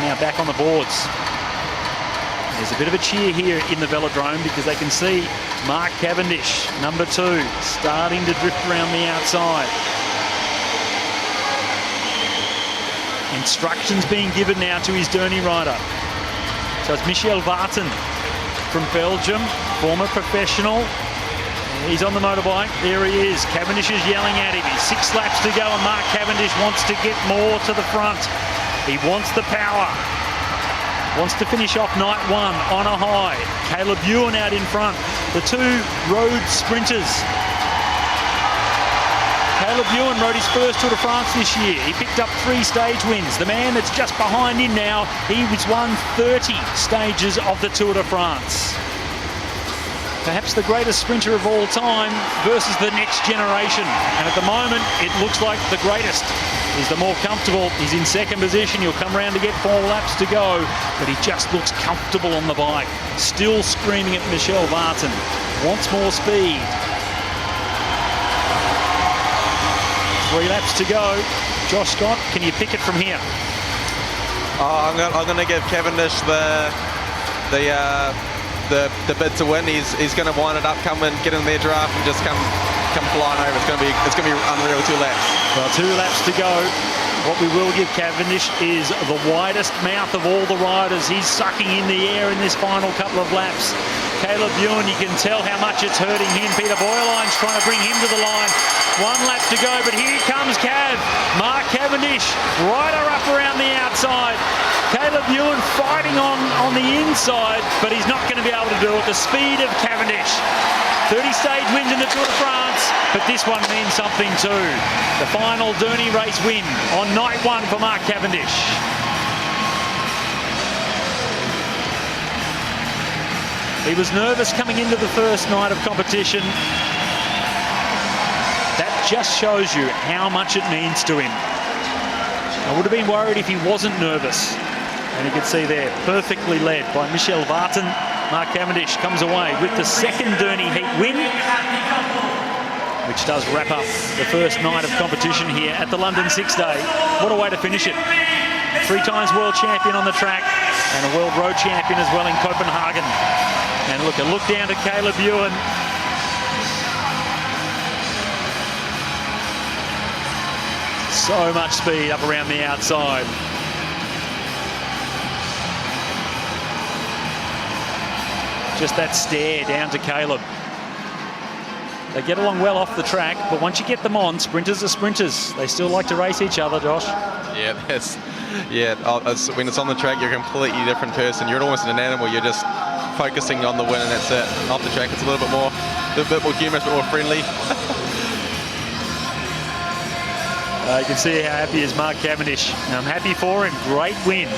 now back on the boards. There's a bit of a cheer here in the velodrome because they can see Mark Cavendish, number 2, starting to drift around the outside. Instructions being given now to his Derny rider. So it's Michel Vartan from Belgium, former professional. He's on the motorbike. There he is. Cavendish is yelling at him. He's 6 laps to go and Mark Cavendish wants to get more to the front. He wants the power. Wants to finish off night 1 on a high. Caleb Ewan out in front. The 2 road sprinters. Caleb Ewan rode his first Tour de France this year. He picked up 3 stage wins. The man that's just behind him now, he was won 30 stages of the Tour de France. Perhaps the greatest sprinter of all time versus the next generation. And at the moment, it looks like the greatest is the more comfortable. He's in 2nd position. He'll come around to get 4 laps to go, but he just looks comfortable on the bike. Still screaming at Michel Vartan. Wants more speed. 3 laps to go. Josh Scott, can you pick it from here? I'm going to give Cavendish the bid to win. He's going to wind it up, come and get in their draft, and just come flying over. It's going to be unreal. 2 laps. Well, 2 laps to go. What we will give Cavendish is the widest mouth of all the riders. He's sucking in the air in this final couple of laps. Caleb Ewan, you can tell how much it's hurting him. Peter Boyline's trying to bring him to the line. 1 lap to go, but here comes Cav. Mark Cavendish, rider up around the outside. Caleb Ewan fighting on the inside, but he's not going to be able to do it. The speed of Cavendish. 30 stage wins in the Tour de France, but this one means something too. The final Derny race win on night 1 for Mark Cavendish. He was nervous coming into the first night of competition. That just shows you how much it means to him. I would have been worried if he wasn't nervous. And you can see there, perfectly led by Michel Vartan. Mark Cavendish comes away with the 2nd Derny heat win, which does wrap up the first night of competition here at the London 6-day. What a way to finish it. 3 times world champion on the track and a world road champion as well in Copenhagen. And look, a look down to Caleb Ewan. So much speed up around the outside. Just that stare down to Caleb. They get along well off the track, but once you get them on, sprinters are sprinters. They still like to race each other, Josh. Yeah, when it's on the track, you're a completely different person. You're almost an animal. You're just focusing on the win, and that's it. Off the track, it's a little bit more humorous, a bit more friendly. You can see how happy is Mark Cavendish. And I'm happy for him. Great win.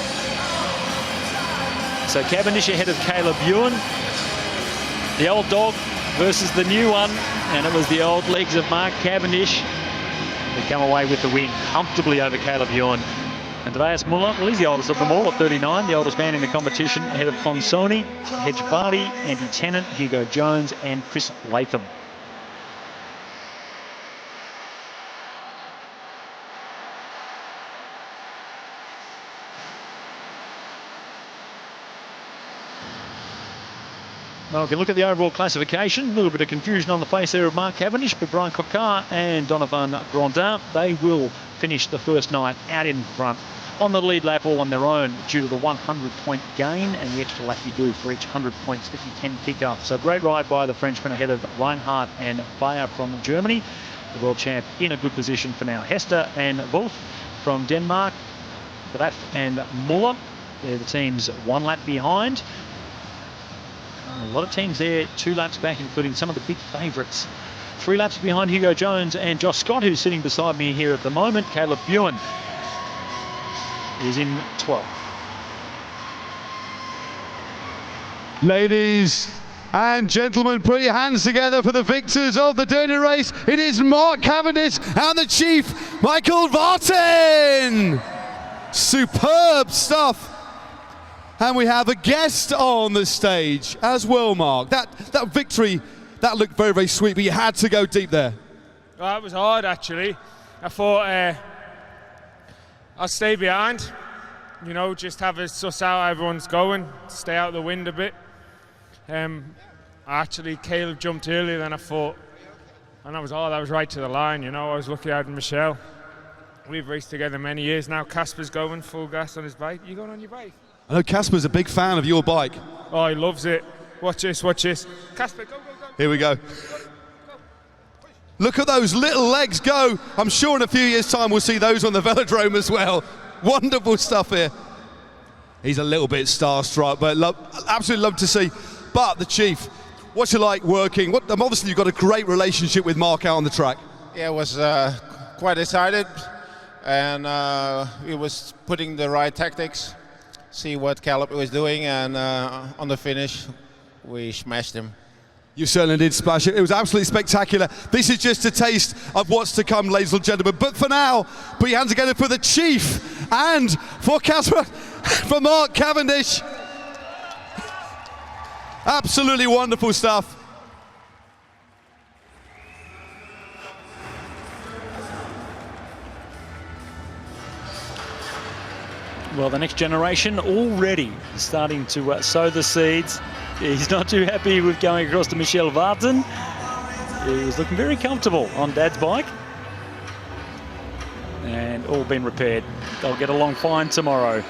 So Cavendish ahead of Caleb Ewan. The old dog versus the new one. And it was the old legs of Mark Cavendish. They come away with the win comfortably over Caleb Ewan. And Andreas Muller, well, he's the oldest of them all at 39, the oldest man in the competition, ahead of Consoni, Hedge Barty, Andy Tennant, Hugo Jones, and Chris Latham. Well, we can look at the overall classification. A little bit of confusion on the face there of Mark Cavendish, but Brian Coquart and Donovan Grandin, they will finish the first night out in front on the lead lap all on their own due to the 100-point gain and the extra lap you do for each 100 points that you can pick up. So great ride by the Frenchmen ahead of Reinhardt and Bayer from Germany. The world champ in a good position for now. Hester and Wolf from Denmark. Graf and Muller, they're the teams 1 lap behind. A lot of teams there 2 laps back, including some of the big favourites. 3 laps behind Hugo Jones and Josh Scott, who's sitting beside me here at the moment. Caleb Ewan is in 12th. Ladies and gentlemen, put your hands together for the victors of the Derny race. It is Mark Cavendish and the Chief, Michael Vartan. Superb stuff. And we have a guest on the stage as well, Mark. That victory, that looked very, very sweet, but you had to go deep there. Well, it was hard, actually. I thought I'd stay behind. you know, just have a suss out how everyone's going, stay out of the wind a bit. Actually, Caleb jumped earlier than I thought, and that was right to the line, you know. I was lucky I had Michelle. We've raced together many years now. Casper's going full gas on his bike. You going on your bike? I know Casper's a big fan of your bike. Oh, he loves it. Watch this, watch this. Casper, go, go, go. Here we go. Look at those little legs go. I'm sure in a few years' time we'll see those on the velodrome as well. Wonderful stuff here. He's a little bit starstruck, but absolutely love to see. But the Chief, what's it like working? Obviously you've got a great relationship with Mark out on the track. Yeah, it was quite excited, and he was putting the right tactics, see what Caleb was doing, and on the finish, we smashed him. You certainly did smash it. It was absolutely spectacular. This is just a taste of what's to come, ladies and gentlemen. But for now, put your hands together for the Chief and for Casper, for Mark Cavendish. Absolutely wonderful stuff. Well, the next generation already starting to sow the seeds. He's not too happy with going across to Michelle Vartan. He was looking very comfortable on Dad's bike. And all been repaired. They'll get along fine tomorrow.